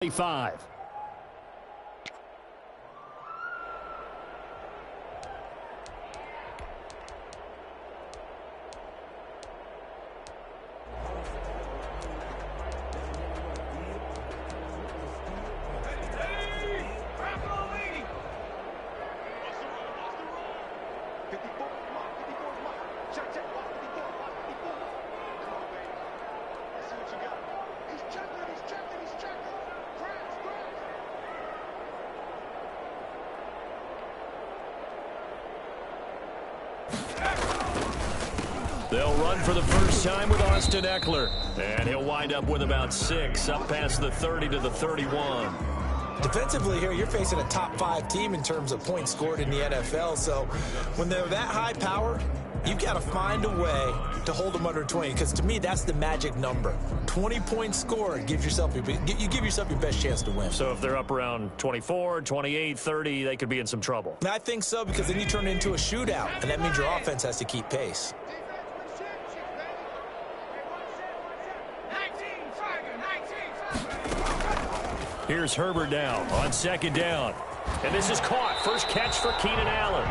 25. They'll run for the first time with Austin Eckler. And he'll wind up with about 6, up past the 30 to the 31. Defensively here, you're facing a top 5 team in terms of points scored in the NFL. So when they're that high powered, you've got to find a way to hold them under 20. Because to me, that's the magic number. 20 points scored gives yourself you give yourself your best chance to win. So if they're up around 24, 28, 30, they could be in some trouble. I think so, because then you turn it into a shootout, and that means your offense has to keep pace. Here's Herbert now on second down. And this is caught. First catch for Keenan Allen.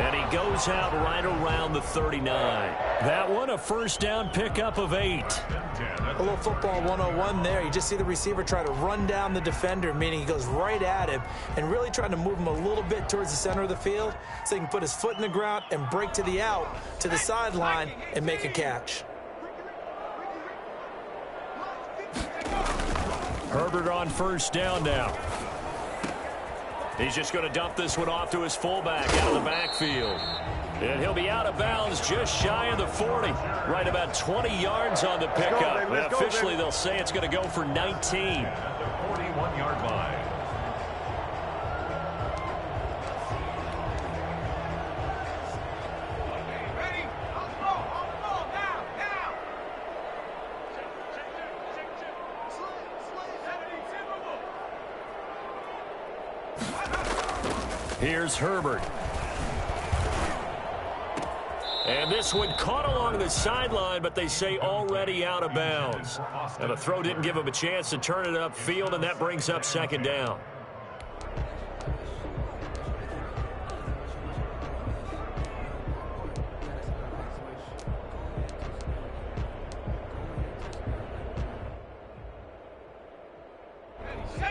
And he goes out right around the 39. That one, a first down pickup of 8. A little football 101 there. You just see the receiver try to run down the defender, meaning he goes right at him and really trying to move him a little bit towards the center of the field so he can put his foot in the ground and break to the out, to the sideline, and make a catch. Herbert on first down now. He's just going to dump this one off to his fullback out of the backfield. And he'll be out of bounds just shy of the 40. Right about 20 yards on the pickup. Officially, they'll say it's going to go for 19. 41-yard line. Here's Herbert. And this one caught along the sideline, but they say already out of bounds. And the throw didn't give him a chance to turn it upfield, and that brings up second down.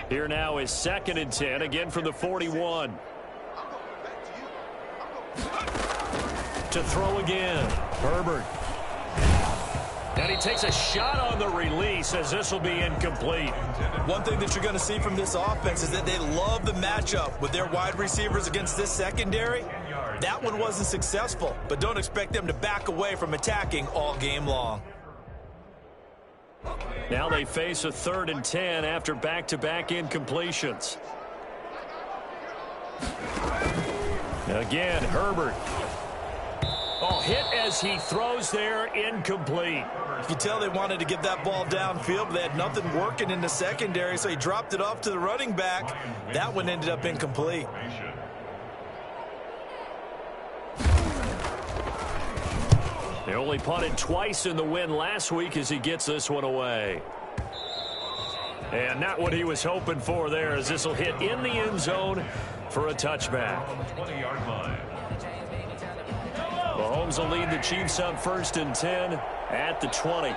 Here now is 2nd and 10, again from the 41. To throw again, Herbert. And he takes a shot on the release as this will be incomplete. One thing that you're going to see from this offense is that they love the matchup with their wide receivers against this secondary. That one wasn't successful, but don't expect them to back away from attacking all game long. Now they face a 3rd and 10 after back-to-back incompletions. Again, Herbert. Oh, hit as he throws there, incomplete. You can tell they wanted to get that ball downfield, but they had nothing working in the secondary, so he dropped it off to the running back. That one ended up incomplete. They only punted twice in the win last week as he gets this one away. And not what he was hoping for there, as this will hit in the end zone for a touchback. 20-yard line. Mahomes will lead the Chiefs up 1st and 10 at the 20.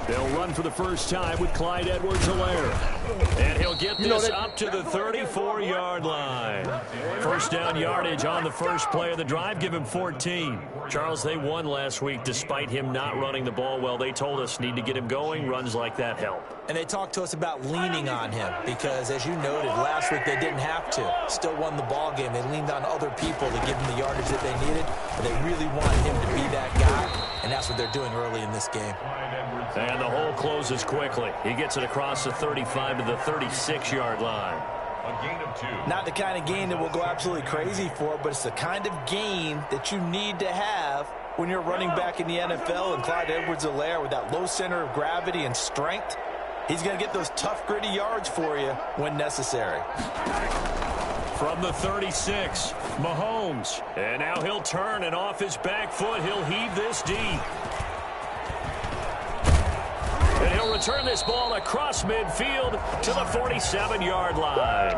They'll run for the first time with Clyde Edwards-Helaire. And he'll get this up to the 34-yard line. First down yardage on the first play of the drive. Give him 14. Charles, they won last week despite him not running the ball well. They told us need to get him going. Runs like that help. And they talked to us about leaning on him because, as you noted, last week they didn't have to. Still won the ball game. They leaned on other people to give them the yardage that they needed. But they really want him to be that guy, and that's what they're doing early in this game. And the hole closes quickly. He gets it across the 35 to the 36-yard line. A gain of 2. Not the kind of gain that we'll go absolutely crazy for, but it's the kind of gain that you need to have when you're running back in the NFL, and Clyde Edwards-Helaire with that low center of gravity and strength, he's going to get those tough, gritty yards for you when necessary. From the 36, Mahomes. And now he'll turn, and off his back foot, he'll heave this deep. And he'll return this ball across midfield to the 47-yard line.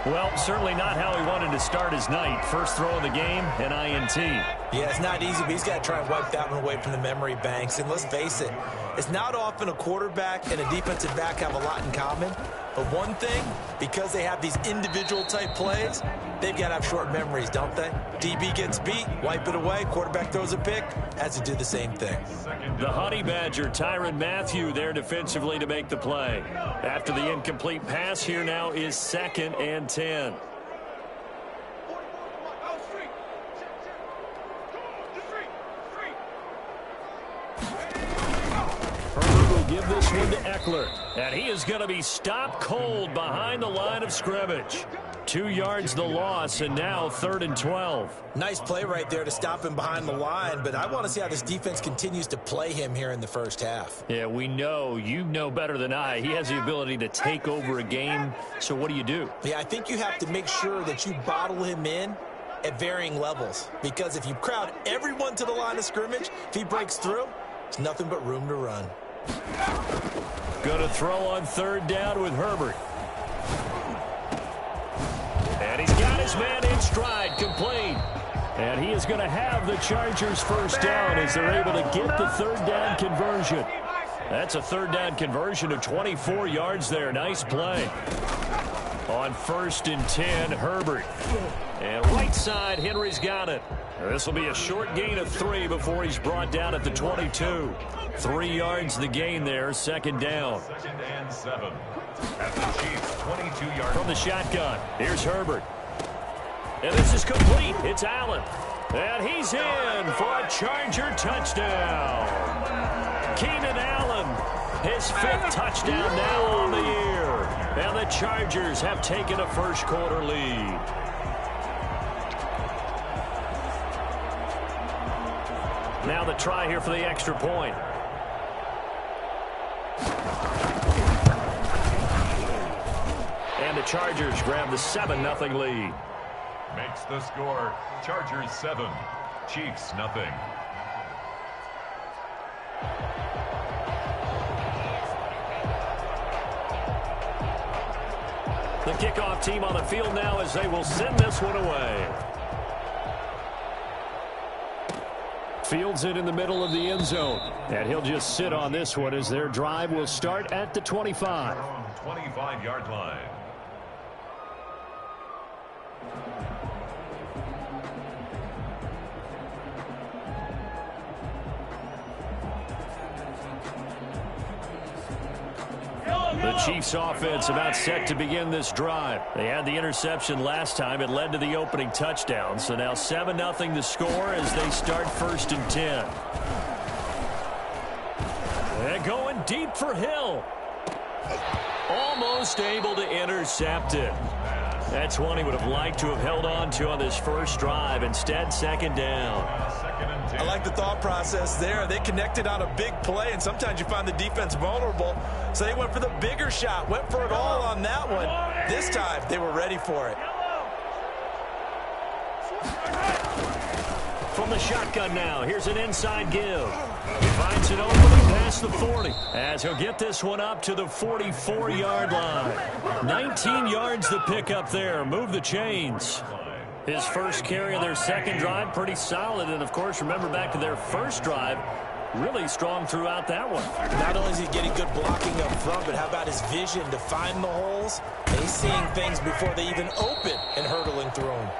Well, certainly not how he wanted to start his night. First throw of the game, an INT. Yeah, it's not easy, but he's got to try and wipe that one away from the memory banks. And let's face it, it's not often a quarterback and a defensive back have a lot in common. But one thing, because they have these individual type plays, they've got to have short memories, don't they? DB gets beat, wipe it away, quarterback throws a pick, has to do the same thing. The Honey Badger, Tyrann Mathieu, there defensively to make the play. After the incomplete pass, here now is 2nd and 10. Give this one to Eckler, and he is going to be stopped cold behind the line of scrimmage. 2 yards the loss, and now 3rd and 12. Nice play right there to stop him behind the line, but I want to see how this defense continues to play him here in the first half. Yeah, we know. You know better than I. He has the ability to take over a game, so what do? Yeah, I think you have to make sure that you bottle him in at varying levels, because if you crowd everyone to the line of scrimmage, if he breaks through, there's nothing but room to run. Going to throw on 3rd down with Herbert. And he's got his man in stride, complete. And he is going to have the Chargers first down as they're able to get the 3rd down conversion. That's a 3rd down conversion of 24 yards there. Nice play. On 1st and 10, Herbert. And right side, Henry's got it. This will be a short gain of 3 before he's brought down at the 22. 3 yards the gain there, 2nd down. 2nd and 7. At the Chiefs' 22-yard from the shotgun. Here's Herbert. And this is complete. It's Allen. And he's in for a Charger touchdown. Keenan Allen, his 5th touchdown now on the year. And the Chargers have taken a first-quarter lead. Now the try here for the extra point. And the Chargers grab the 7-0 lead. makes the score. Chargers 7, Chiefs nothing. The kickoff team on the field now as they will send this one away. Fields it in the middle of the end zone. And he'll just sit on this one as their drive will start at the 25. 25-yard line. The Chiefs offense about set to begin this drive. They had the interception last time. It led to the opening touchdown. So now 7-0 the score as they start 1st and 10. They're going deep for Hill. Almost able to intercept it. That's one he would have liked to have held on to on this first drive. Instead, 2nd down. I like the thought process there. They connected on a big play, and sometimes you find the defense vulnerable. So they went for the bigger shot, went for it all on that one. This time, they were ready for it. From the shotgun now, here's an inside give. He finds it opening past the 40 as he'll get this one up to the 44-yard line. 19 yards to pick up there. Move the chains. His first carry of their second drive, pretty solid. And, of course, remember back to their first drive, really strong throughout that one. Not only is he getting good blocking up front, but how about his vision to find the holes? And he's seeing things before they even open and hurtling through them.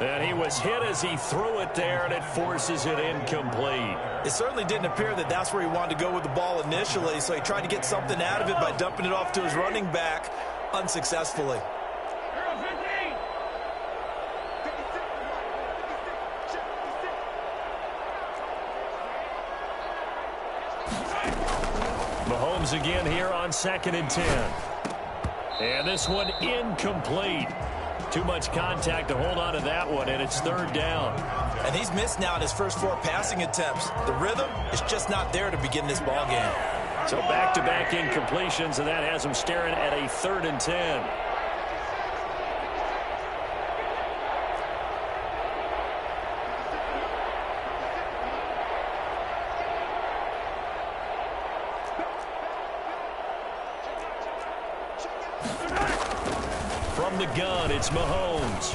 And he was hit as he threw it there, and it forces it incomplete. It certainly didn't appear that that's where he wanted to go with the ball initially, so he tried to get something out of it by dumping it off to his running back unsuccessfully. Mahomes again here on 2nd and 10. And this one incomplete. Too much contact to hold on to that one, and it's third down. And he's missed now in his first 4 passing attempts. The rhythm is just not there to begin this ball game. So back-to-back incompletions, and that has him staring at a 3rd and 10. From the gun, it's Mahomes.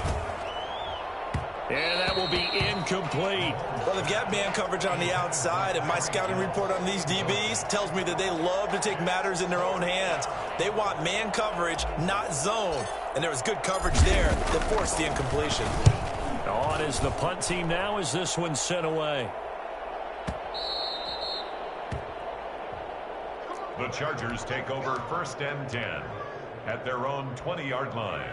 And that will be incomplete. Well, they've got man coverage on the outside, and my scouting report on these DBs tells me that they love to take matters in their own hands. They want man coverage, not zone. And there was good coverage there that forced the incompletion. On is the punt team now as this one's sent away. The Chargers take over 1st and 10 at their own 20-yard line.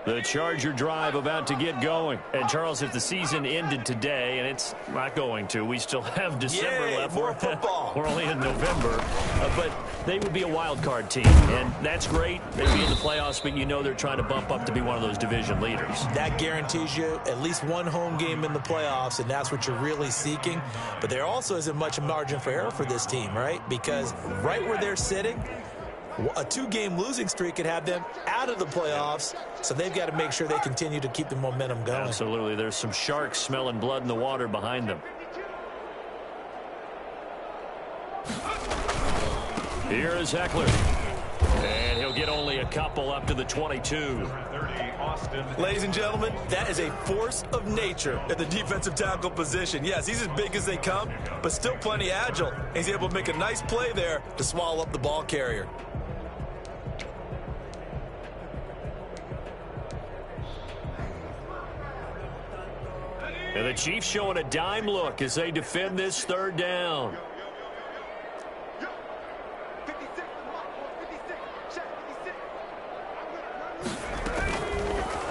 The Charger drive about to get going. And, Charles, if the season ended today, and it's not going to, we still have December left. More football. We're only in November. But they would be a wild card team, and that's great. They'd be in the playoffs, but you know they're trying to bump up to be one of those division leaders. That guarantees you at least one home game in the playoffs, and that's what you're really seeking. But there also isn't much margin for error for this team, right? Because right where they're sitting, a 2-game losing streak could have them out of the playoffs, so they've got to make sure they continue to keep the momentum going. Absolutely. There's some sharks smelling blood in the water behind them. Here is Eckler. And he'll get only a couple up to the 22. Ladies and gentlemen, that is a force of nature at the defensive tackle position. Yes, he's as big as they come, but still plenty agile. He's able to make a nice play there to swallow up the ball carrier. And the Chiefs showing a dime look as they defend this 3rd down.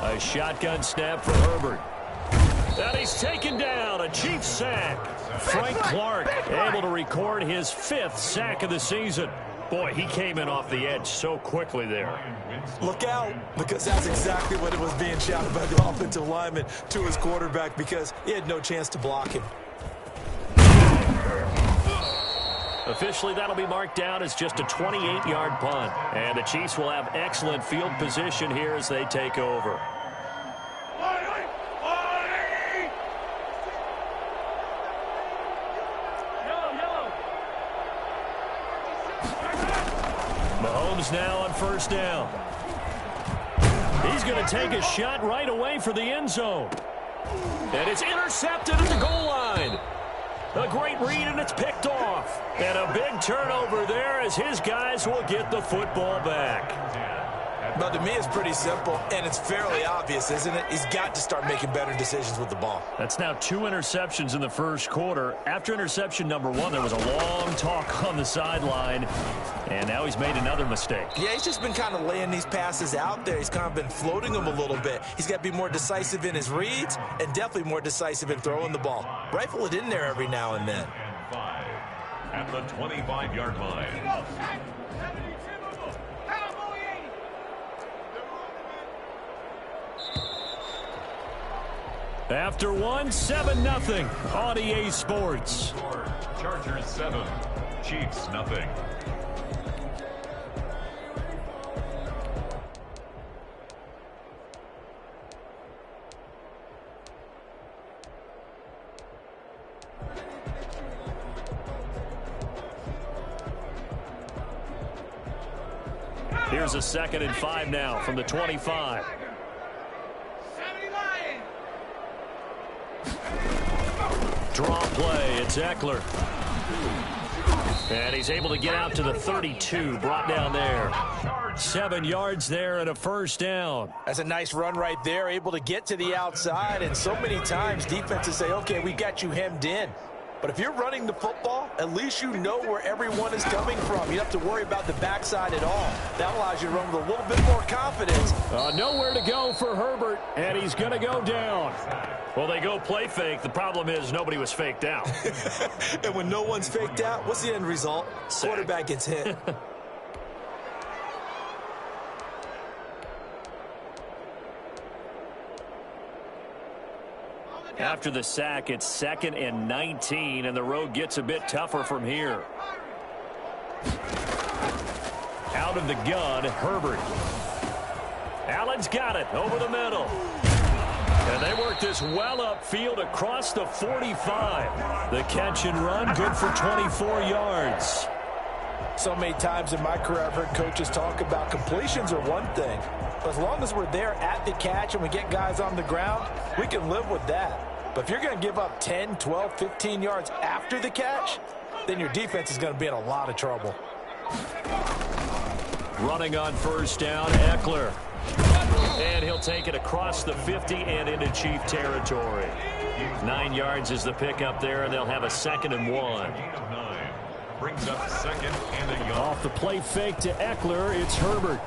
A shotgun snap for Herbert. And he's taken down, a Chiefs sack. Frank Clark able to record his 5th sack of the season. Boy, he came in off the edge so quickly there. Look out, because that's exactly what it was being shouted by the offensive lineman to his quarterback, because he had no chance to block him. Officially, that'll be marked down as just a 28-yard punt. And the Chiefs will have excellent field position here as they take over. Mahomes now on 1st down. He's going to take a shot right away for the end zone. And it's intercepted at the goal line. A great read, and it's picked off. And a big turnover there as his guys will get the football back. But to me, it's pretty simple, and it's fairly obvious, isn't it? He's got to start making better decisions with the ball. That's now 2 interceptions in the first quarter. After interception number 1, there was a long talk on the sideline, and now he's made another mistake. Yeah, he's just been kind of laying these passes out there. He's kind of been floating them a little bit. He's got to be more decisive in his reads and definitely more decisive in throwing the ball. Rifle it in there every now and then. At the 25-yard line. After 1, 7-0 on EA Sports. Chargers 7, Chiefs nothing. Here's a 2nd and 5 now from the 25. Draw play, it's Eckler. And he's able to get out to the 32, brought down there. 7 yards there and a 1st down. That's a nice run right there, able to get to the outside, and so many times defenses say, okay, we got you hemmed in. But if you're running the football, at least you know where everyone is coming from. You don't have to worry about the backside at all. That allows you to run with a little bit more confidence. Nowhere to go for Herbert, and he's going to go down. Well, they go play fake. The problem is nobody was faked out. And when no one's faked out, what's the end result? Sack. Quarterback gets hit. After the sack, it's 2nd and 19, and the road gets a bit tougher from here. Out of the gun, Herbert. Allen's got it over the middle. And they work this well upfield across the 45. The catch and run, good for 24 yards. So many times in my career, I've heard coaches talk about completions are one thing. But as long as we're there at the catch and we get guys on the ground, we can live with that. But if you're going to give up 10, 12, 15 yards after the catch, then your defense is going to be in a lot of trouble. Running on first down, Eckler. And he'll take it across the 50 and into Chief territory. 9 yards is the pickup there, and they'll have a 2nd and 1. Brings up 2nd and a yard. Off the play fake to Eckler, it's Herbert.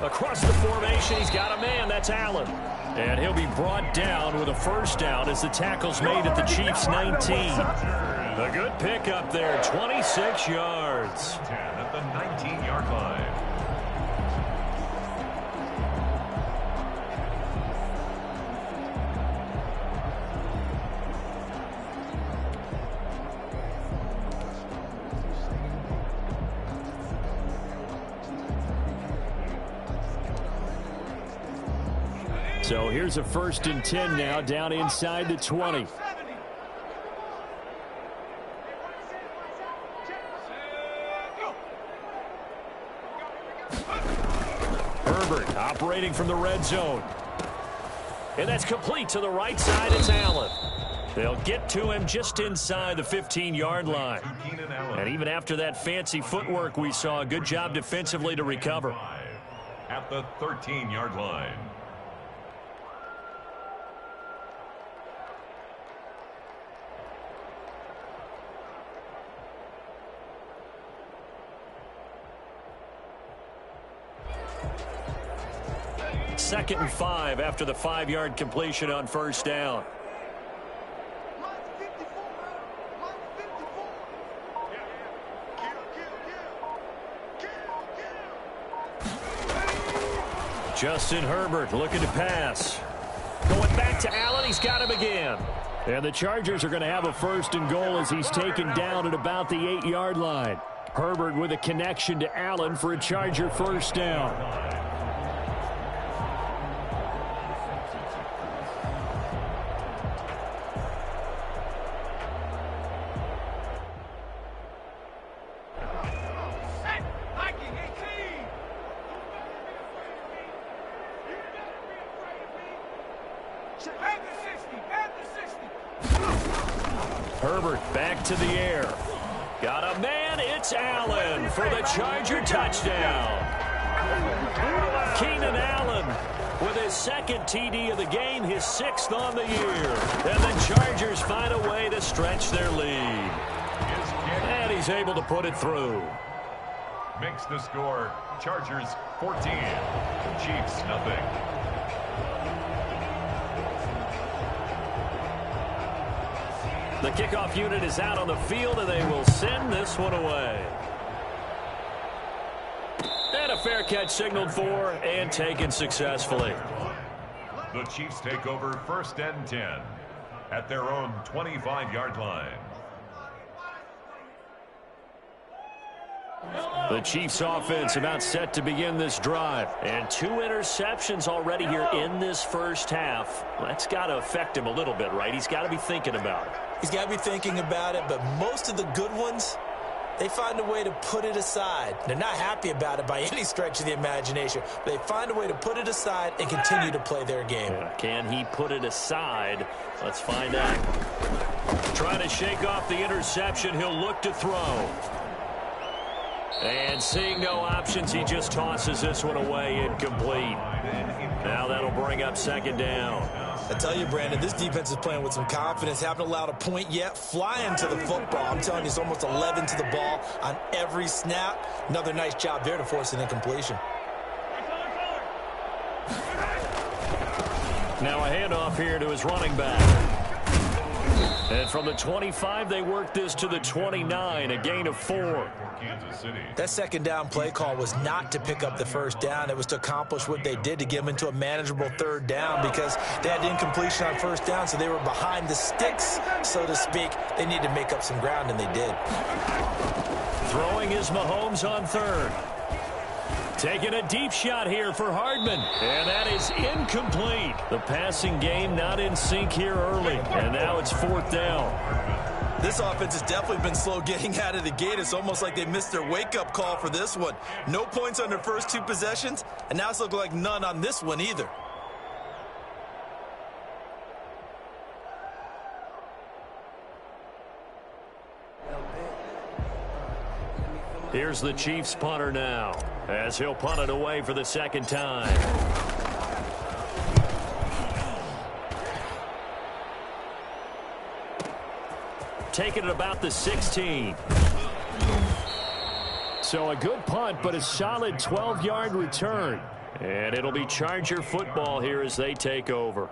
Across the formation, he's got a man. That's Allen. And he'll be brought down with a first down as the tackle's made at the Chiefs' 19. A good pickup there, 26 yards. 10 at the 19-yard line. So here's a 1st and 10 now, down inside the 20. Herbert operating from the red zone. And that's complete to the right side. It's Allen. They'll get to him just inside the 15-yard line. And even after that fancy footwork we saw, a good job defensively to recover. At the 13-yard line. Second and 5 after the 5-yard completion on first down. Justin Herbert looking to pass. Going back to Allen. He's got him again. And the Chargers are going to have a 1st and goal as he's taken down at about the 8-yard line. Herbert with a connection to Allen for a Charger first down. Herbert back to the air. Got a man. It's Allen for the Charger touchdown. Keenan Allen with his 2nd TD of the game, his 6th on the year. And the Chargers find a way to stretch their lead. And he's able to put it through. Makes the score Chargers 14, Chiefs nothing. The kickoff unit is out on the field, and they will send this one away. And a fair catch signaled for and taken successfully. The Chiefs take over 1st and 10 at their own 25-yard line. The Chiefs offense about set to begin this drive. And 2 interceptions already here in this first half. That's got to affect him a little bit, right? He's got to be thinking about it. He's got to be thinking about it, but most of the good ones, they find a way to put it aside. They're not happy about it by any stretch of the imagination, but they find a way to put it aside and continue to play their game. Yeah. Can he put it aside? Let's find out. Trying to shake off the interception. He'll look to throw. And seeing no options, he just tosses this one away, incomplete. Now that'll bring up second down. I tell you, Brandon, this defense is playing with some confidence. Haven't allowed a point yet. Flying to the football. I'm telling you, it's almost 11 to the ball on every snap. Another nice job there to force an incompletion. Now a handoff here to his running back. And from the 25, they work this to the 29, a gain of 4. Kansas City. That second down play call was not to pick up the first down. It was to accomplish what they did, to get them into a manageable third down, because they had incompletion on first down, so they were behind the sticks, so to speak. They needed to make up some ground, and they did. Throwing is Mahomes on third. Taking a deep shot here for Hardman. And that is incomplete. The passing game not in sync here early. And now it's fourth down. This offense has definitely been slow getting out of the gate. It's almost like they missed their wake-up call for this one. No points on their first 2 possessions, and now it's looking like none on this one either. Here's the Chiefs punter now, as he'll punt it away for the second time. Taking it about the 16. So a good punt, but a solid 12-yard return. And it'll be Charger football here as they take over.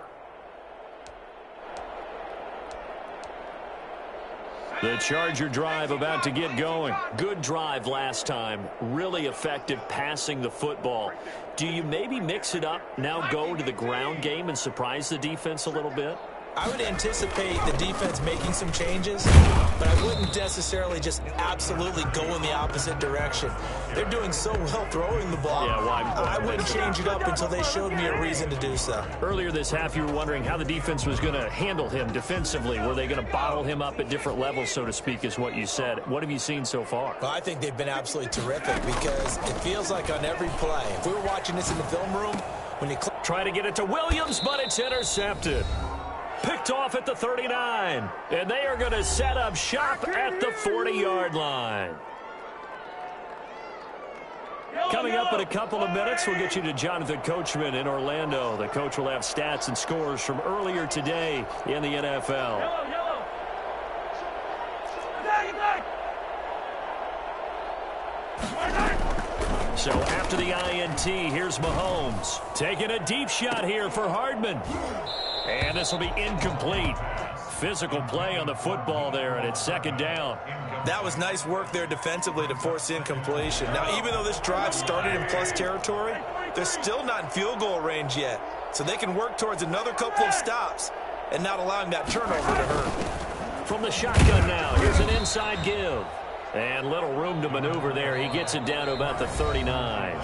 The Charger drive about to get going. Good drive last time. Really effective passing the football. Do you maybe mix it up, now go to the ground game and surprise the defense a little bit? I would anticipate the defense making some changes, but I wouldn't necessarily just absolutely go in the opposite direction. They're doing so well throwing the ball. Yeah, well, I wouldn't change it up until they showed me a reason to do so. Earlier this half, you were wondering how the defense was going to handle him defensively. Were they going to bottle him up at different levels, so to speak, is what you said. What have you seen so far? Well, I think they've been absolutely terrific, because it feels like on every play, if we were watching this in the film room, when you try to get it to Williams, but it's intercepted. Picked off at the 39. And they are going to set up shop at the 40-yard line. Coming up in a couple of minutes, we'll get you to Jonathan Coachman in Orlando. The coach will have stats and scores from earlier today in the NFL. So after the INT, here's Mahomes. Taking a deep shot here for Hardman. And this will be incomplete. Physical play on the football there, and it's second down. That was nice work there defensively to force incompletion. Now, even though this drive started in plus territory, they're still not in field goal range yet. So they can work towards another couple of stops and not allowing that turnover to hurt. From the shotgun now, here's an inside give. And little room to maneuver there. He gets it down to about the 39.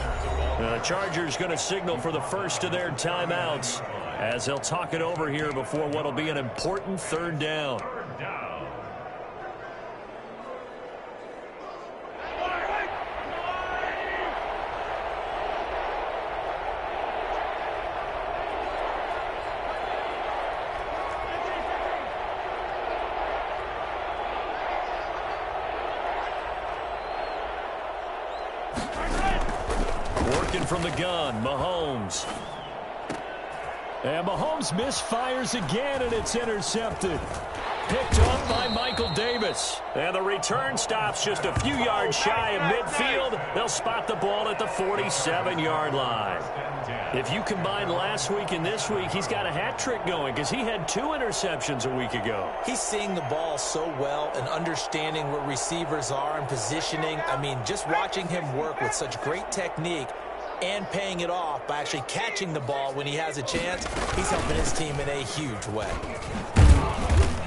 The Chargers going to signal for the first of their timeouts, as they'll talk it over here before what will be an important third down. Working from the gun, Mahomes. And Mahomes misfires again, and it's intercepted. Picked up by Michael Davis. And the return stops just a few yards shy of midfield. They'll spot the ball at the 47-yard line. If you combine last week and this week, he's got a hat trick going, because he had 2 interceptions a week ago. He's seeing the ball so well and understanding where receivers are and positioning. I mean, just watching him work with such great technique and paying it off by actually catching the ball when he has a chance, he's helping his team in a huge way.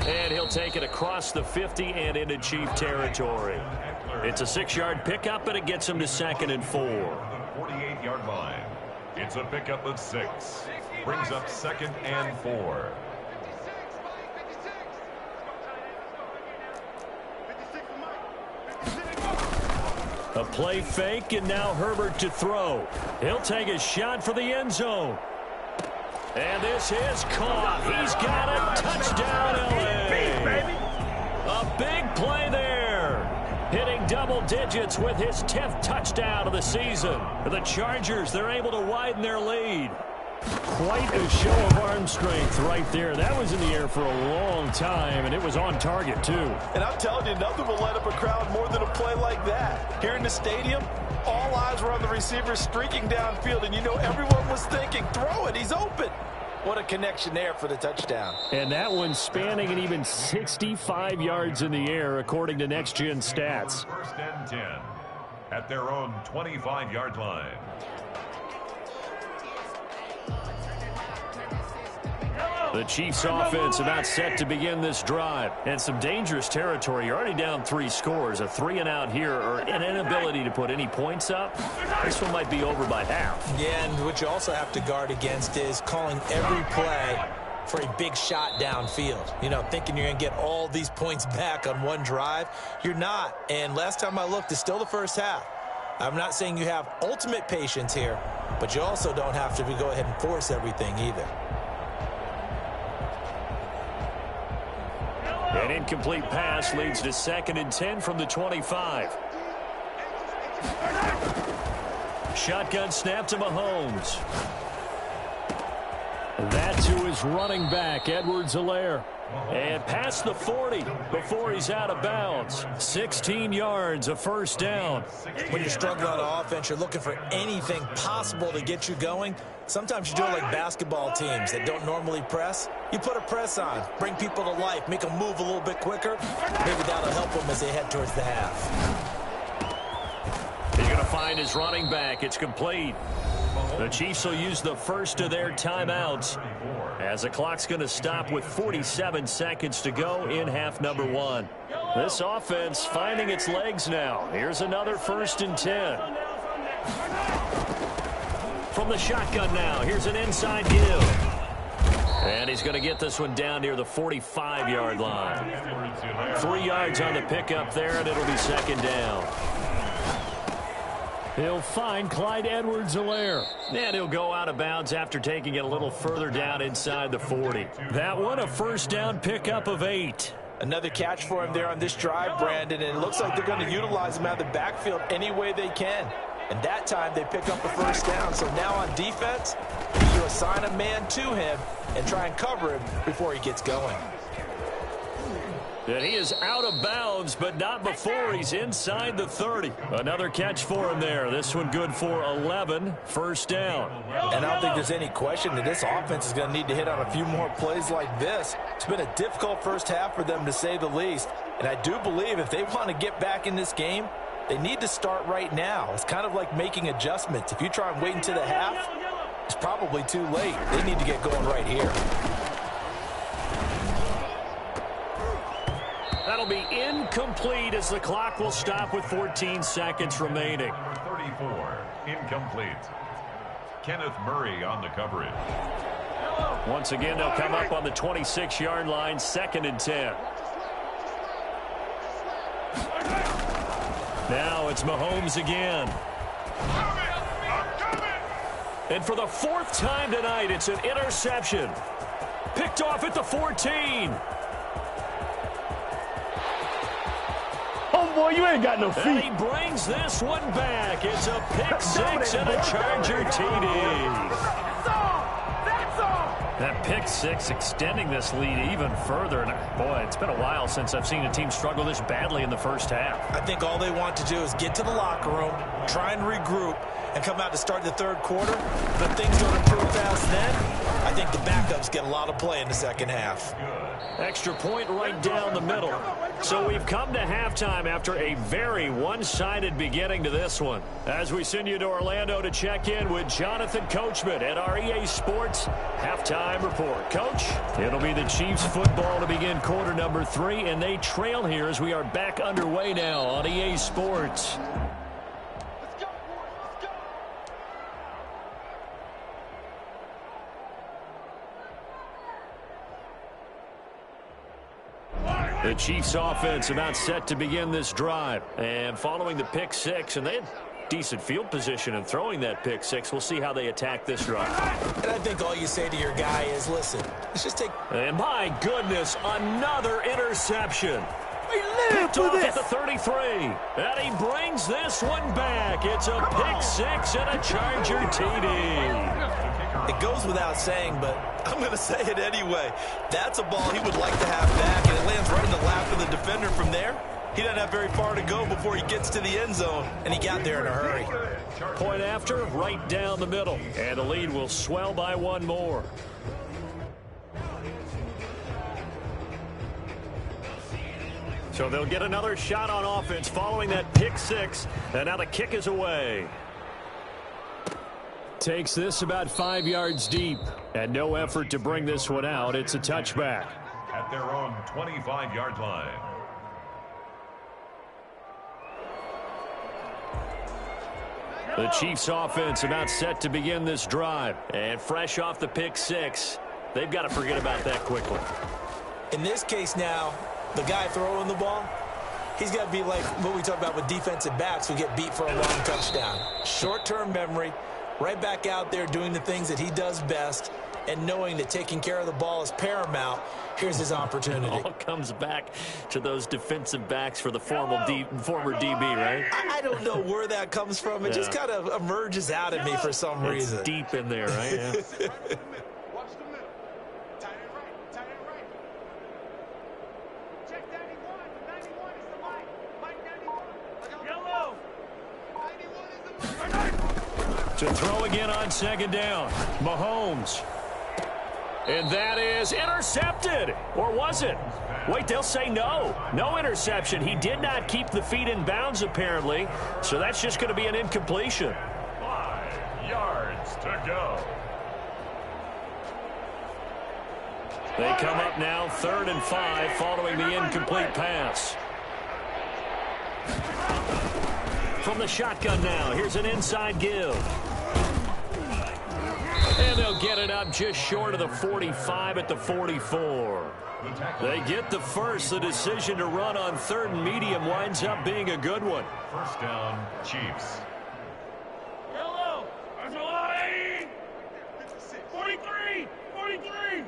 And he'll take it across the 50 and into Chief territory. It's a 6-yard pickup, and it gets him to 2nd and 4. 48-yard line. It's a pickup of 6. Brings up 2nd and 4. A play fake, and now Herbert to throw. He'll take a shot for the end zone. And this is caught. He's got it. Touchdown, L.A. A big play there. Hitting double digits with his 10th touchdown of the season. The Chargers, they're able to widen their lead. Quite a show of arm strength right there. That was in the air for a long time, and it was on target, too. And I'm telling you, nothing will light up a crowd more than a play like that. Here in the stadium, all eyes were on the receiver streaking downfield, and you know everyone was thinking, throw it, he's open. What a connection there for the touchdown. And that one spanning an even 65 yards in the air, according to Next Gen Stats. First and 10 at their own 25-yard line. The Chiefs offense about set to begin this drive. And some dangerous territory. You're already down 3 scores. A 3-and-out here or an inability to put any points up. This one might be over by half. Yeah, and what you also have to guard against is calling every play for a big shot downfield. You know, thinking you're going to get all these points back on one drive. You're not. And last time I looked, it's still the first half. I'm not saying you have ultimate patience here, but you also don't have to go ahead and force everything either. An incomplete pass leads to 2nd and 10 from the 25. Shotgun snap to Mahomes. That to his running back, Edwards-Helaire. And past the 40 before he's out of bounds. 16 yards, a first down. When you're struggling on offense, you're looking for anything possible to get you going. Sometimes you do it like basketball teams that don't normally press. You put a press on, bring people to life, make them move a little bit quicker. Maybe that'll help them as they head towards the half. He's going to find his running back. It's complete. The Chiefs will use the first of their timeouts as the clock's going to stop with 47 seconds to go in half number 1. This offense finding its legs now. Here's another 1st and 10. From the shotgun now, here's an inside give. And he's going to get this one down near the 45-yard line. 3 yards on the pickup there, and it'll be 2nd down. He'll find Clyde Edwards-Helaire. And he'll go out of bounds after taking it a little further down inside the 40. That one, a first down pickup of 8. Another catch for him there on this drive, Brandon, and it looks like they're going to utilize him out of the backfield any way they can. And that time they pick up the first down. So now on defense, you assign a man to him and try and cover him before he gets going. And he is out of bounds, but not before he's inside the 30. Another catch for him there. This one good for 11. First down. And I don't think there's any question that this offense is going to need to hit on a few more plays like this. It's been a difficult first half for them, to say the least. And I do believe if they want to get back in this game, they need to start right now. It's kind of like making adjustments. If you try and wait until the half, it's probably too late. They need to get going right here. That'll be incomplete as the clock will stop with 14 seconds remaining. 34, incomplete. Kenneth Murray on the coverage. Once again, they'll come up on the 26-yard line, 2nd and 10. Now it's Mahomes again. And for the 4th time tonight, it's an interception. Picked off at the 14. Oh, boy, you ain't got no feet. And he brings this one back. It's a pick 6 and a Charger TD. That pick 6 extending this lead even further. And boy, it's been a while since I've seen a team struggle this badly in the first half. I think all they want to do is get to the locker room, try and regroup, and come out to start the 3rd quarter. But if things don't improve fast then, I think the backups get a lot of play in the 2nd half. Extra point right down the middle. So we've come to halftime after a very one-sided beginning to this one. As we send you to Orlando to check in with Jonathan Coachman at our EA Sports Halftime Report. Coach, it'll be the Chiefs football to begin quarter number 3, and they trail here as we are back underway now on EA Sports. The Chiefs offense about set to begin this drive. And following the pick 6, and they had decent field position in throwing that pick 6. We'll see how they attack this drive. And I think all you say to your guy is, listen, let's just take... And my goodness, another interception. Picked off at the 33. And he brings this one back. It's a pick six and a Charger TD. It goes without saying, but I'm going to say it anyway. That's a ball he would like to have back, and it lands right in the lap of the defender from there. He doesn't have very far to go before he gets to the end zone, and he got there in a hurry. Point after, right down the middle. And the lead will swell by one more. So they'll get another shot on offense following that pick six. And now the kick is away. Takes this about 5 yards deep. And no effort to bring this one out. It's a touchback. At their own 25-yard line. The Chiefs offense about set to begin this drive. And fresh off the pick six, they've got to forget about that quickly. In this case now, the guy throwing the ball, he's got to be like what we talk about with defensive backs who get beat for a long touchdown. Short-term memory, right back out there doing the things that he does best, and knowing that taking care of the ball is paramount. Here's his opportunity. It all comes back to those defensive backs for the former DB, right? I don't know where that comes from. It just kind of emerges out of me for some reason. It's deep in there, right? Yeah. Watch the middle. Tight end right. Tight end right. Check 91. 91 is the Mike. Mike 91. Yellow. 91 is the Mike. To throw again on second down. Mahomes. And that is intercepted. Or was it? Wait, they'll say no. No interception. He did not keep the feet in bounds, apparently. So that's just going to be an incompletion. 5 yards to go. They come up now 3rd and 5 following the incomplete pass. From the shotgun now, here's an inside give. And they'll get it up just short of the 45 at the 44. They get the first. The decision to run on 3rd and medium winds up being a good one. First down, Chiefs. Yellow. There's a line. 43. 43.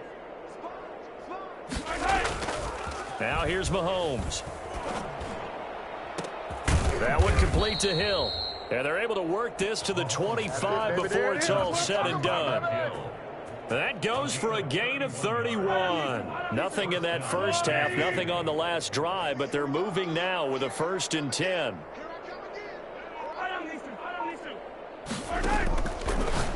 Now here's Mahomes. That one complete to Hill. And they're able to work this to the 25 before it's all said and done. That goes for a gain of 31. Nothing in that first half, nothing on the last drive, but they're moving now with a 1st and 10.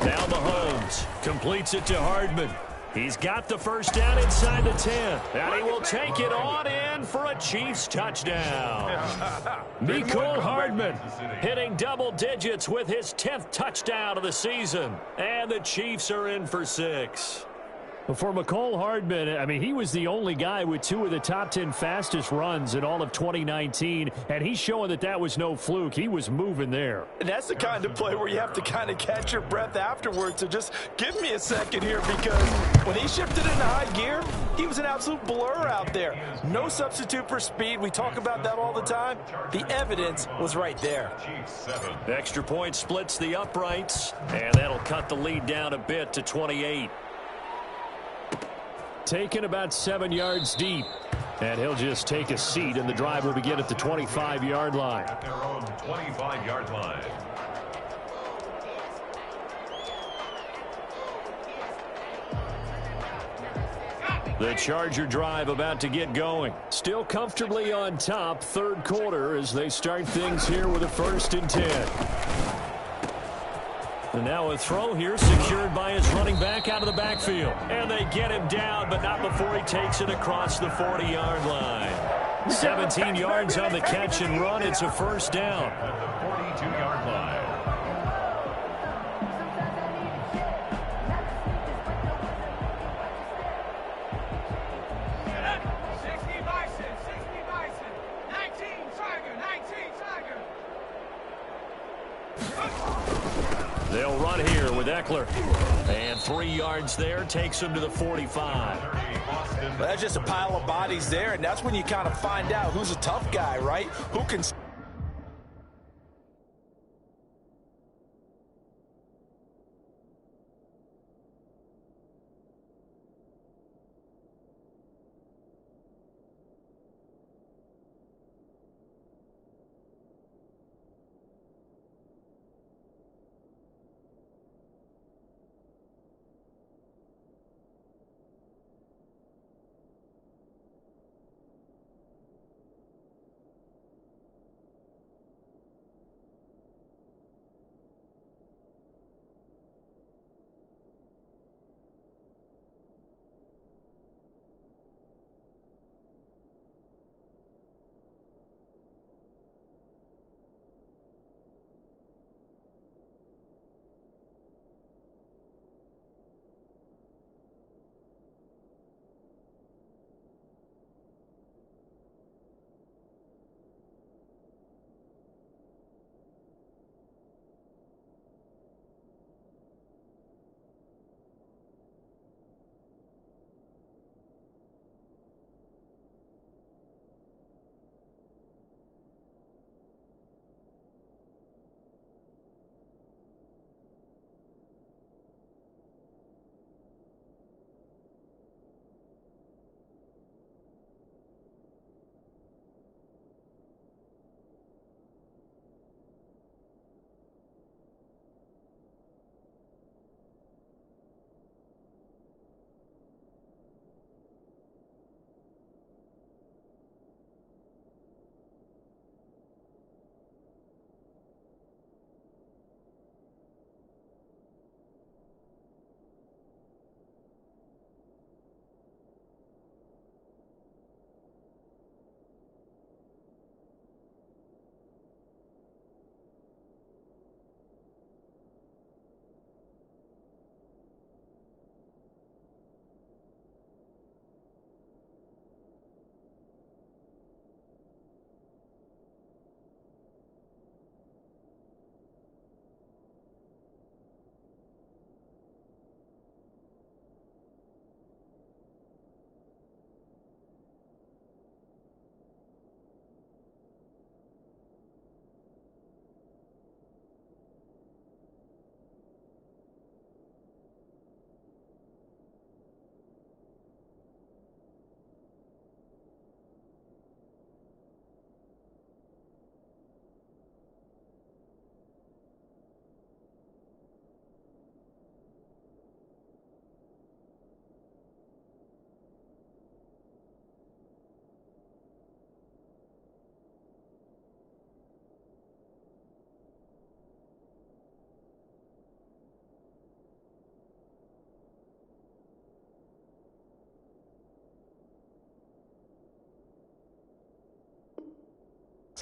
Now Mahomes completes it to Hardman. He's got the first down inside the 10. And he will take it on in for a Chiefs touchdown. Mecole Hardman hitting double digits with his 10th touchdown of the season. And the Chiefs are in for 6. For Mecole Hardman, I mean, he was the only guy with 2 of the top 10 fastest runs in all of 2019, and he's showing that that was no fluke. He was moving there. And that's the kind of play where you have to kind of catch your breath afterwards. So just give me a second here, because when he shifted into high gear, he was an absolute blur out there. No substitute for speed. We talk about that all the time. The evidence was right there. Extra point splits the uprights, and that'll cut the lead down a bit to 28. Taken about 7 yards deep. And he'll just take a seat, and the drive will begin at the 25-yard line. At their own 25-yard line. The Charger drive about to get going. Still comfortably on top, 3rd quarter, as they start things here with a 1st and 10. And now a throw here secured by his running back out of the backfield. And they get him down, but not before he takes it across the 40-yard line. 17 yards on the catch and run. It's a 1st down. At the 42-yard line. They'll run here with Eckler. And 3 yards there takes him to the 45. Well, that's just a pile of bodies there, and that's when you kind of find out who's a tough guy, right? Who can...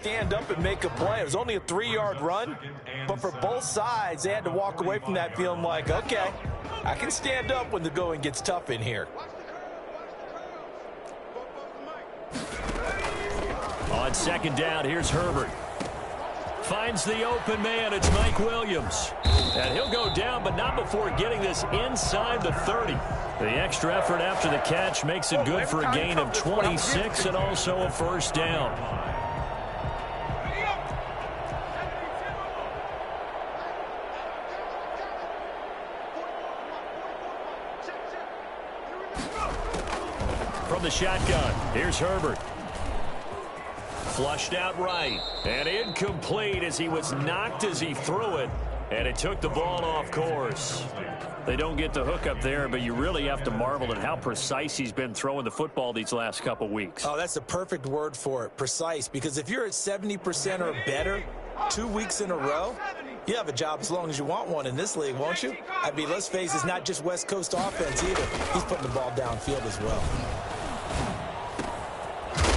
stand up and make a play. It was only a 3-yard run, but for both sides, they had to walk away from that feeling like, okay, I can stand up when the going gets tough in here. On second down, here's Herbert. Finds the open man. It's Mike Williams. And he'll go down, but not before getting this inside the 30. The extra effort after the catch makes it good for a gain of 26 and also a first down. From the shotgun, here's Herbert. Flushed out right, and incomplete as he was knocked as he threw it, and it took the ball off course. They don't get the hook up there, but you really have to marvel at how precise he's been throwing the football these last couple weeks. Oh, that's the perfect word for it, precise, because if you're at 70% or better 2 weeks in a row, you have a job as long as you want one in this league, won't you? I mean, let's face it, it's not just West Coast offense either. He's putting the ball downfield as well.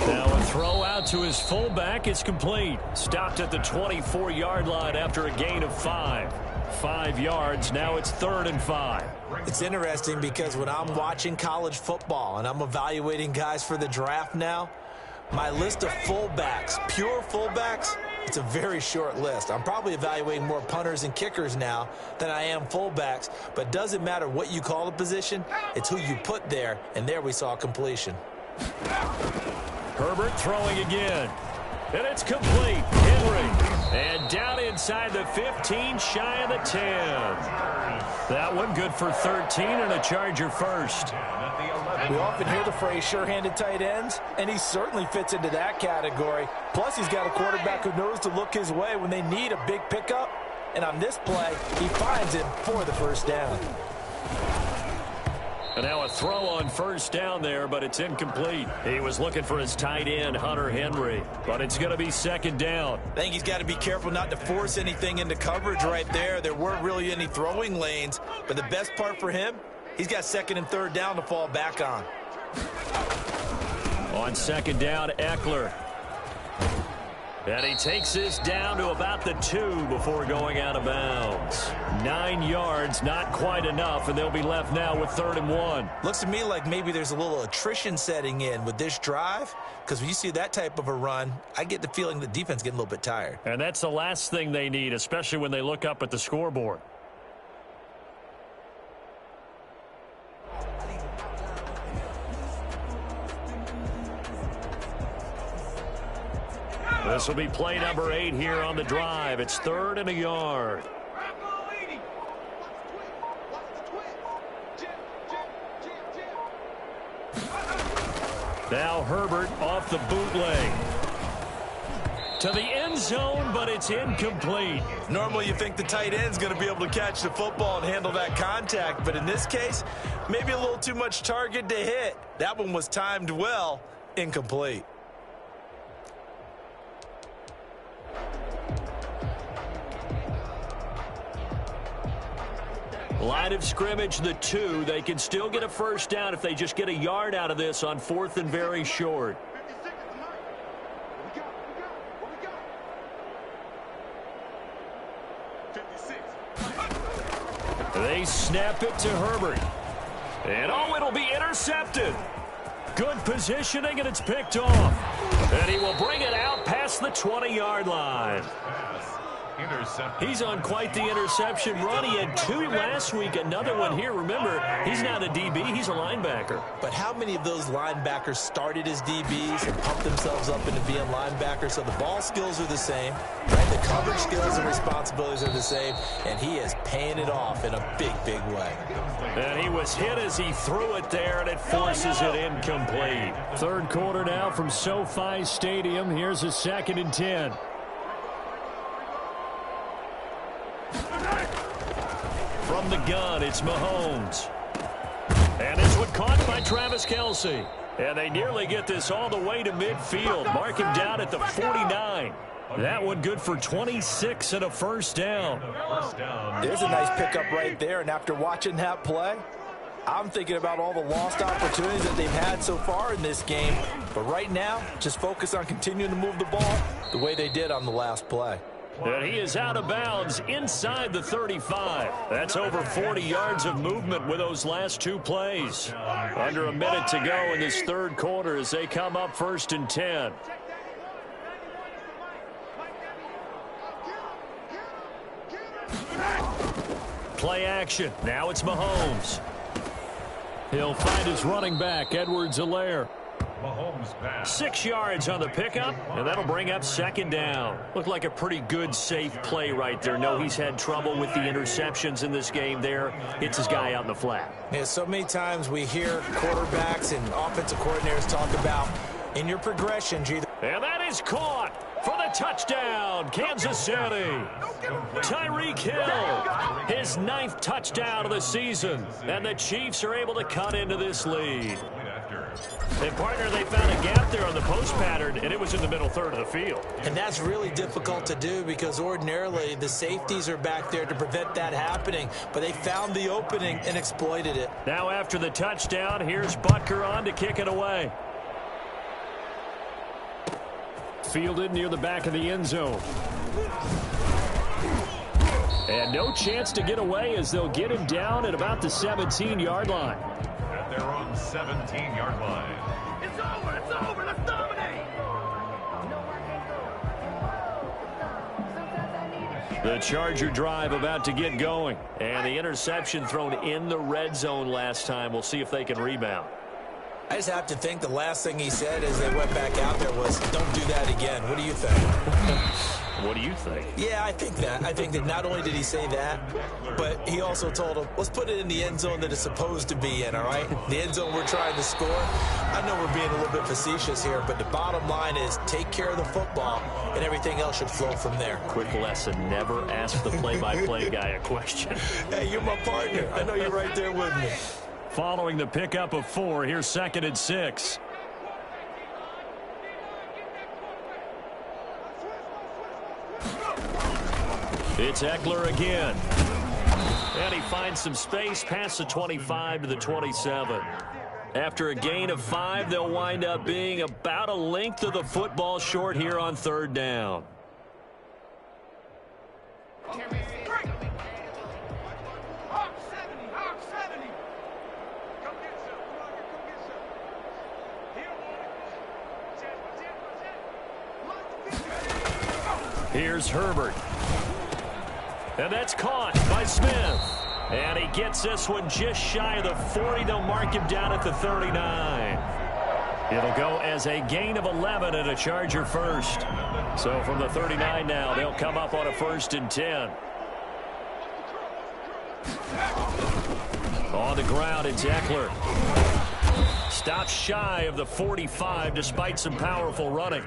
Now a throw out to his fullback is complete. Stopped at the 24-yard line after a gain of 5. 5 yards. Now it's 3rd and 5. It's interesting because when I'm watching college football and I'm evaluating guys for the draft now, my list of fullbacks, pure fullbacks, it's a very short list. I'm probably evaluating more punters and kickers now than I am fullbacks, but it doesn't matter what you call the position, it's who you put there, and there we saw completion. Herbert throwing again. And it's complete. Henry. And down inside the 15, shy of the 10. That one good for 13 and a Charger first. We often hear the phrase sure-handed tight ends, and he certainly fits into that category. Plus, he's got a quarterback who knows to look his way when they need a big pickup. And on this play, he finds it for the first down. And now a throw on first down there, but it's incomplete. He was looking for his tight end, Hunter Henry, but it's going to be 2nd down. I think he's got to be careful not to force anything into coverage right there. There weren't really any throwing lanes, but the best part for him, he's got 2nd and 3rd down to fall back on. On 2nd down, Eckler. And he takes this down to about the 2 before going out of bounds. 9 yards, not quite enough, and they'll be left now with 3rd and 1. Looks to me like maybe there's a little attrition setting in with this drive, because when you see that type of a run, I get the feeling the defense getting a little bit tired. And that's the last thing they need, especially when they look up at the scoreboard. This will be play number 8 here on the drive. It's 3rd and a yard. Now Herbert off the bootleg. To the end zone, but it's incomplete. Normally you think the tight end's going to be able to catch the football and handle that contact, but in this case, maybe a little too much target to hit. That one was timed well, incomplete. Line of scrimmage, the 2. They can still get a first down if they just get a yard out of this on 4th and very short. They snap it to Herbert. And oh, it'll be intercepted. Good positioning, and it's picked off. And he will bring it out past the 20-yard line. He's on quite the interception run. He had 2 last week, another one here. Remember, he's not a DB, he's a linebacker. But how many of those linebackers started as DBs and pumped themselves up into being linebackers? So the ball skills are the same, right? The coverage skills and responsibilities are the same, and he is paying it off in a big, big way. And he was hit as he threw it there, and it forces it incomplete. 3rd quarter now from SoFi Stadium. Here's a 2nd and 10. From the gun, it's Mahomes. And this one caught by Travis Kelce. And they nearly get this all the way to midfield. Mark him down at the 49. That one good for 26 and a first down. There's a nice pickup right there, and after watching that play, I'm thinking about all the lost opportunities that they've had so far in this game. But right now, just focus on continuing to move the ball the way they did on the last play. And he is out of bounds inside the 35. That's over 40 yards of movement with those last two plays. Under a minute to go in this third quarter as they come up 1st and 10. Play action. Now it's Mahomes. He'll find his running back, Edwards-Helaire. 6 yards on the pickup, and that'll bring up 2nd down. Looked like a pretty good, safe play right there. No, he's had trouble with the interceptions in this game there. Hits his guy out in the flat. Yeah, so many times we hear quarterbacks and offensive coordinators talk about in your progressions. And that is caught for the touchdown, Kansas City. Tyreek Hill, his 9th touchdown of the season, and the Chiefs are able to cut into this lead. And, partner, they found a gap there on the post pattern, and it was in the middle third of the field. And that's really difficult to do because ordinarily the safeties are back there to prevent that happening. But they found the opening and exploited it. Now after the touchdown, here's Butker on to kick it away. Fielded near the back of the end zone. And no chance to get away as they'll get him down at about the 17-yard line. At their own 17-yard line. It's over, let's dominate! The Charger drive about to get going. And the interception thrown in the red zone last time. We'll see if they can rebound. I just have to think the last thing he said as they went back out there was, don't do that again. What do you think? What do you think? Yeah, I think that. I think that not only did he say that, but he also told him, let's put it in the end zone that it's supposed to be in, all right? The end zone we're trying to score. I know we're being a little bit facetious here, but the bottom line is take care of the football, and everything else should flow from there. Quick lesson, never ask the play-by-play guy a question. Hey, you're my partner. I know you're right there with me. Following the pickup of 4, here's 2nd and 6. It's Eckler again. And he finds some space past the 25 to the 27. After a gain of 5, they'll wind up being about a length of the football short here on 3rd down. Here's Herbert. And that's caught by Smith. And he gets this one just shy of the 40. They'll mark him down at the 39. It'll go as a gain of 11 and a Charger first. So from the 39 now, they'll come up on a 1st and 10. On the ground, it's Eckler. Stops shy of the 45 despite some powerful running.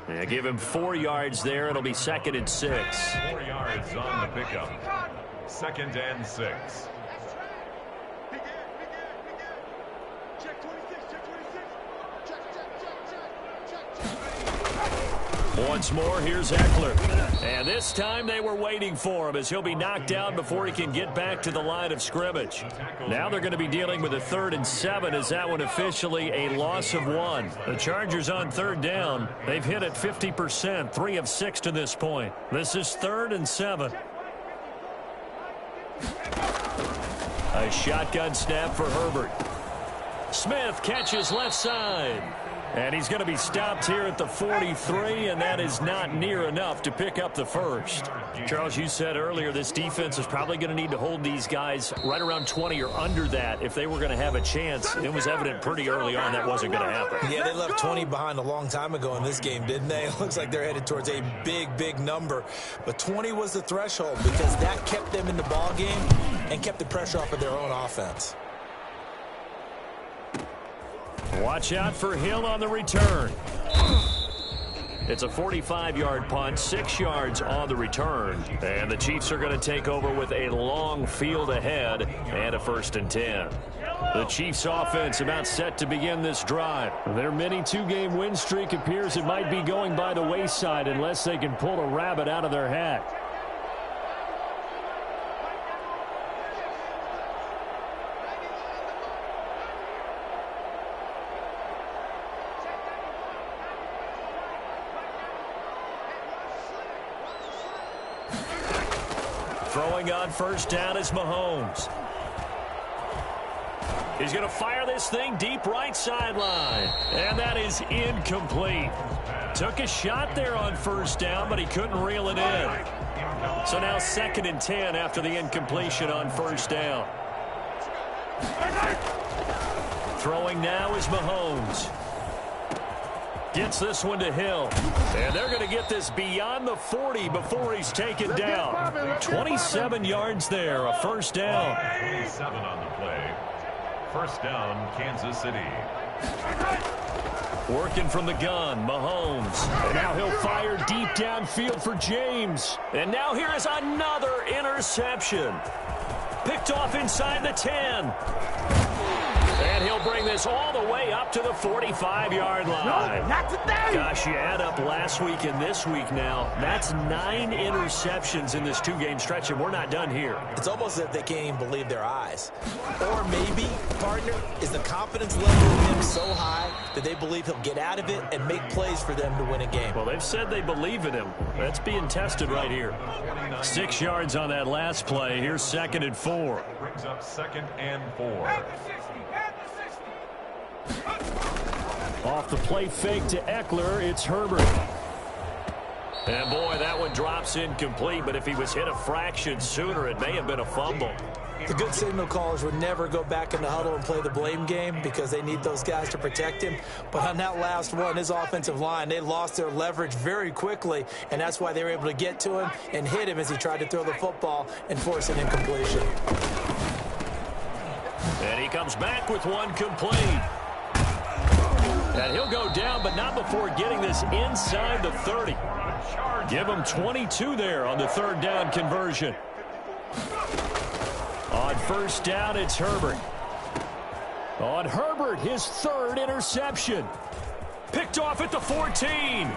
Yeah, give him 4 yards there. It'll be 2nd and 6. 4 yards on the pickup. 2nd and 6. Once more, here's Eckler. And this time they were waiting for him as he'll be knocked down before he can get back to the line of scrimmage. Now they're going to be dealing with a 3rd and 7 as that one officially a loss of 1. The Chargers on 3rd down. They've hit it 50%, 3 of 6 to this point. This is 3rd and 7. A shotgun snap for Herbert. Smith catches left side. And he's going to be stopped here at the 43, and that is not near enough to pick up the first. Charles, you said earlier this defense is probably going to need to hold these guys right around 20 or under that if they were going to have a chance. It was evident pretty early on that wasn't going to happen. Yeah, they left 20 behind a long time ago in this game, didn't they? It looks like they're headed towards a big, big number. But 20 was the threshold because that kept them in the ball game and kept the pressure off of their own offense. Watch out for Hill on the return. It's a 45-yard punt, 6 yards on the return. And the Chiefs are going to take over with a long field ahead and a 1st and 10. The Chiefs offense about set to begin this drive. Their mini 2-game win streak appears it might be going by the wayside unless they can pull a rabbit out of their hat. Throwing on first down is Mahomes. He's going to fire this thing deep right sideline. And that is incomplete. Took a shot there on first down, but he couldn't reel it in. So now 2nd and 10 after the incompletion on first down. Throwing now is Mahomes. Gets this one to Hill. And they're going to get this beyond the 40 before he's taken down. 27 yards there, a first down. 7 on the play. First down, Kansas City. Working from the gun, Mahomes. And now he'll fire deep downfield for James. And now here is another interception. Picked off inside the 10. And he'll bring this all the way up to the 45-yard line. No, not today. Gosh, you add up last week and this week now. That's 9 interceptions in this 2-game stretch, and we're not done here. It's almost as if they can't even believe their eyes. Or maybe, partner, is the confidence level of him so high that they believe he'll get out of it and make plays for them to win a game. Well, they've said they believe in him. That's being tested right here. 6 yards on that last play. Here's 2nd and 4. Brings up 2nd and 4. Off the play fake to Eckler, it's Herbert. And boy, that one drops incomplete, but if he was hit a fraction sooner, it may have been a fumble. The good signal callers would never go back in the huddle and play the blame game because they need those guys to protect him. But on that last one, his offensive line, they lost their leverage very quickly, and that's why they were able to get to him and hit him as he tried to throw the football and force an incompletion. And he comes back with one complete. And he'll go down, but not before getting this inside the 30. Give him 22 there on the 3rd down conversion. On first down, it's Herbert. On Herbert, his 3rd interception. Picked off at the 14.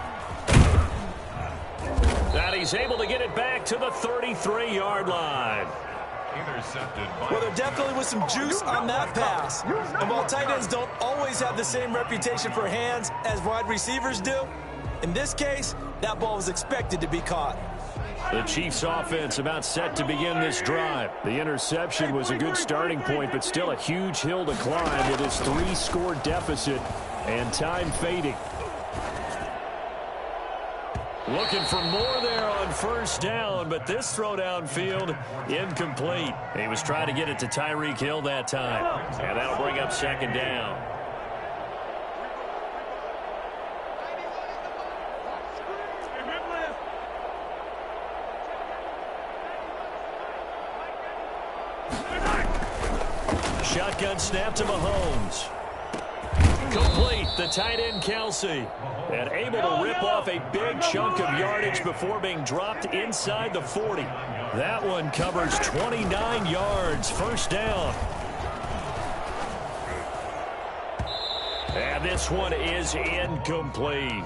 And he's able to get it back to the 33-yard line. Intercepted. Well, there definitely was some juice on that pass. And while tight ends don't always have the same reputation for hands as wide receivers do, in this case, that ball was expected to be caught. The Chiefs offense about set to begin this drive. The interception was a good starting point, but still a huge hill to climb with his 3-score deficit and time fading. Looking for more there on first down, but this throw downfield incomplete. He was trying to get it to Tyreek Hill that time, and that'll bring up 2nd down. Shotgun snap to Mahomes. Complete, the tight end Kelsey. And able to rip off a big chunk of yardage before being dropped inside the 40. That one covers 29 yards, first down. And this one is incomplete.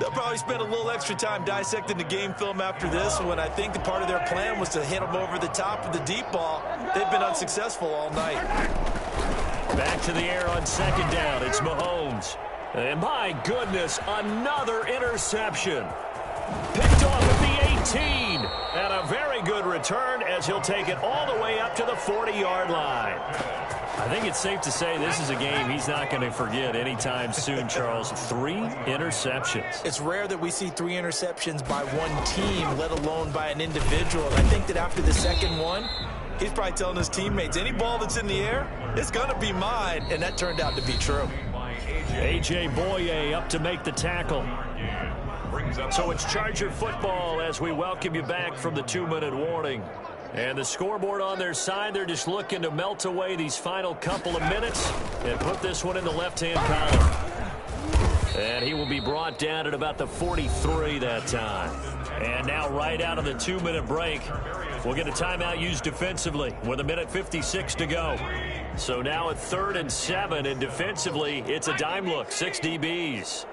They'll probably spend a little extra time dissecting the game film after this one. I think the part of their plan was to hit them over the top of the deep ball. They've been unsuccessful all night. Back to the air on 2nd down. It's Mahomes. And my goodness, another interception. Picked off at the 18. And a very good return as he'll take it all the way up to the 40-yard line. I think it's safe to say this is a game he's not going to forget anytime soon, Charles. 3 interceptions. It's rare that we see 3 interceptions by one team, let alone by an individual. And I think that after the second one, he's probably telling his teammates, any ball that's in the air, it's going to be mine. And that turned out to be true. A.J. Boye up to make the tackle. So it's Charger football as we welcome you back from the 2-minute warning. And the scoreboard on their side, they're just looking to melt away these final couple of minutes and put this one in the left-hand column. And he will be brought down at about the 43 that time. And now right out of the 2-minute break, we'll get a timeout used defensively with 1:56 to go. So now at 3rd and 7, and defensively, it's a dime look, 6 DBs.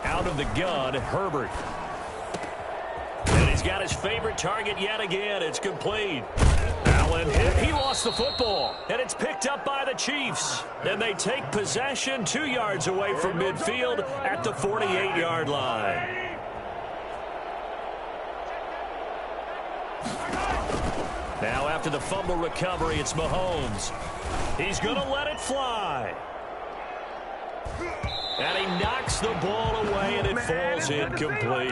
Out of the gun, Herbert. And he's got his favorite target yet again. It's complete. Now tackling. He lost the football, and it's picked up by the Chiefs. And they take possession 2 yards away from midfield at the 48-yard line. Now after the fumble recovery, it's Mahomes. He's going to let it fly. And he knocks the ball away, and it falls incomplete.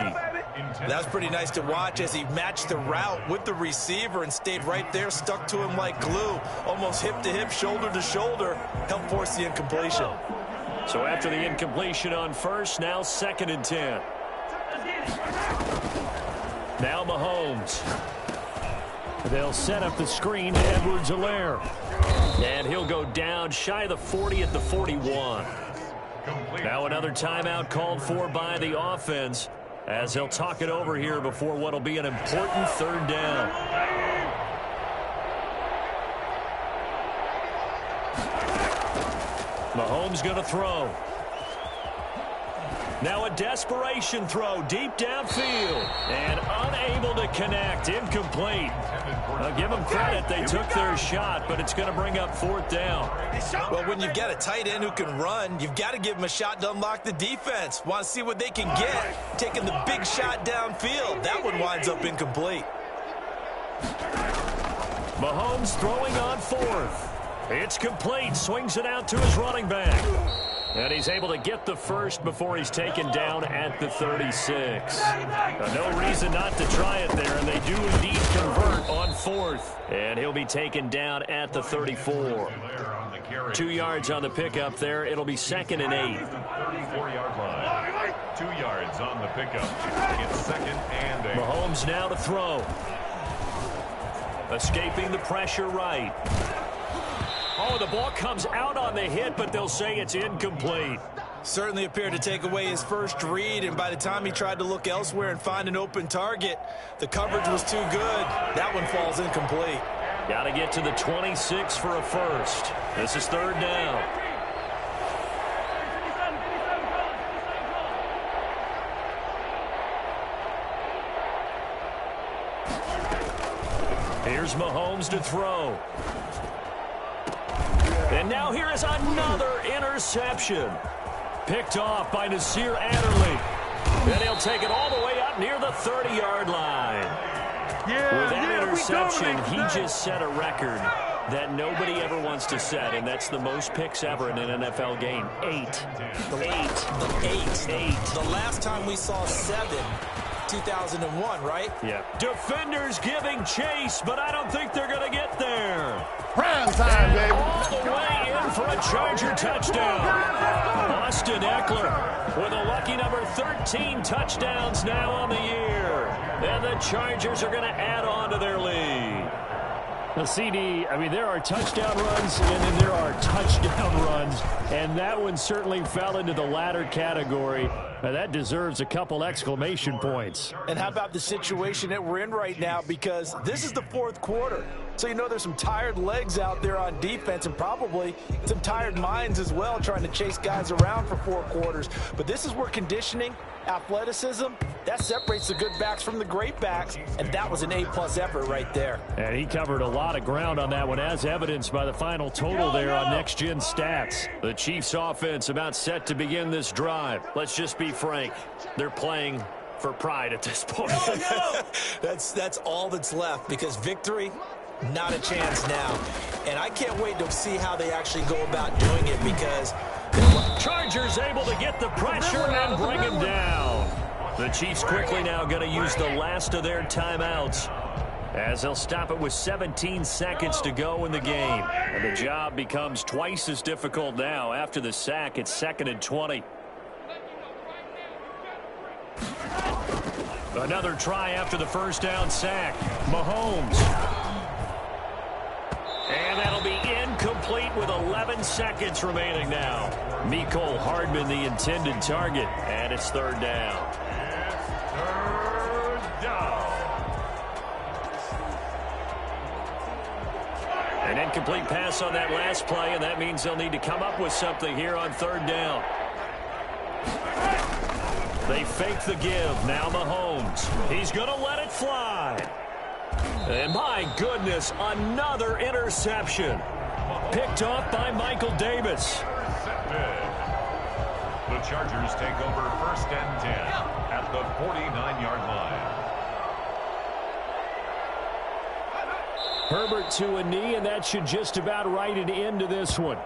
That's pretty nice to watch as he matched the route with the receiver and stayed right there, stuck to him like glue, almost hip to hip, shoulder to shoulder, helped force the incompletion. So after the incompletion on first, now 2nd and 10. Now Mahomes. They'll set up the screen to Edwards-Helaire. And he'll go down shy of the 40 at the 41. Now another timeout called for by the offense as they'll talk it over here before what will be an important 3rd down. Mahomes going to throw. Now a desperation throw deep downfield and unable to connect. Incomplete. I'll give them credit. They took their shot, but it's going to bring up 4th down. Well, when you've got a tight end who can run, you've got to give him a shot to unlock the defense. Want to see what they can get. Taking the big shot downfield. That one winds up incomplete. Mahomes throwing on 4th. It's complete. Swings it out to his running back. And he's able to get the first before he's taken down at the 36. No reason not to try it there, and they do indeed convert on 4th. And he'll be taken down at the 34. 2 yards on the pickup there. It'll be 2nd and 8. 34-yard line. 2 yards on the pickup. It's 2nd and 8. Mahomes now to throw. Escaping the pressure right. Oh, the ball comes out on the hit, but they'll say it's incomplete. Certainly appeared to take away his first read, and by the time he tried to look elsewhere and find an open target, the coverage was too good. That one falls incomplete. Got to get to the 26 for a first. This is 3rd down. Here's Mahomes to throw. And now here is another interception. Picked off by Nasir Adderley. And he'll take it all the way up near the 30-yard line. With that interception, he just set a record that nobody ever wants to set, and that's the most picks ever in an NFL game. 8. The last time we saw 7, 2001, right? Yeah. Defenders giving chase, but I don't think they're going to get there. Prime time, baby. All the way in for a Charger touchdown. Austin Eckler with a lucky number 13 touchdowns now on the year. And the Chargers are going to add on to their lead. The CD, I mean, there are touchdown runs and then there are touchdown runs, and that one certainly fell into the latter category. Now, that deserves a couple exclamation points. And how about the situation that we're in right now, because this is the 4th quarter. So you know there's some tired legs out there on defense and probably some tired minds as well trying to chase guys around for 4 quarters. But this is where conditioning, athleticism, that separates the good backs from the great backs, and that was an A-plus effort right there. And he covered a lot of ground on that one, as evidenced by the final total there on Next Gen Stats. The Chiefs offense about set to begin this drive. Let's just be frank. They're playing for pride at this point. That's all that's left, because victory, not a chance now. And I can't wait to see how they actually go about doing it, because Chargers able to get the pressure and bring him down. The Chiefs quickly now going to use the last of their timeouts as they'll stop it with 17 seconds to go in the game. And the job becomes twice as difficult now. After the sack, it's 2nd and 20. Another try after the first down sack. Mahomes. And that'll be incomplete with 11 seconds remaining now. Mecole Hardman, the intended target, and it's 3rd down. An incomplete pass on that last play, and that means they'll need to come up with something here on 3rd down. They fake the give. Now Mahomes. He's going to let it fly. And my goodness, another interception. Picked off by Michael Davis. The Chargers take over 1st and 10 at the 49-yard line. Herbert to a knee, and that should just about write it into this one.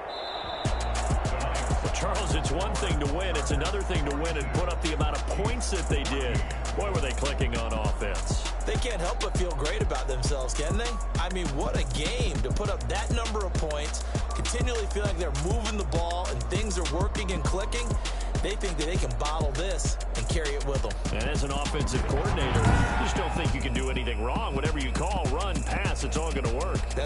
Well, Charles, it's one thing to win. It's another thing to win and put up the amount of points that they did. Boy, were they clicking on offense. They can't help but feel great about themselves, can they? I mean, what a game to put up that number of points, continually feel like they're moving the ball and things are working and clicking. They think that they can bottle this and carry it with them. And as an offensive coordinator, you just don't think you can do anything wrong. Whatever you call, run, pass, it's all going to work. That's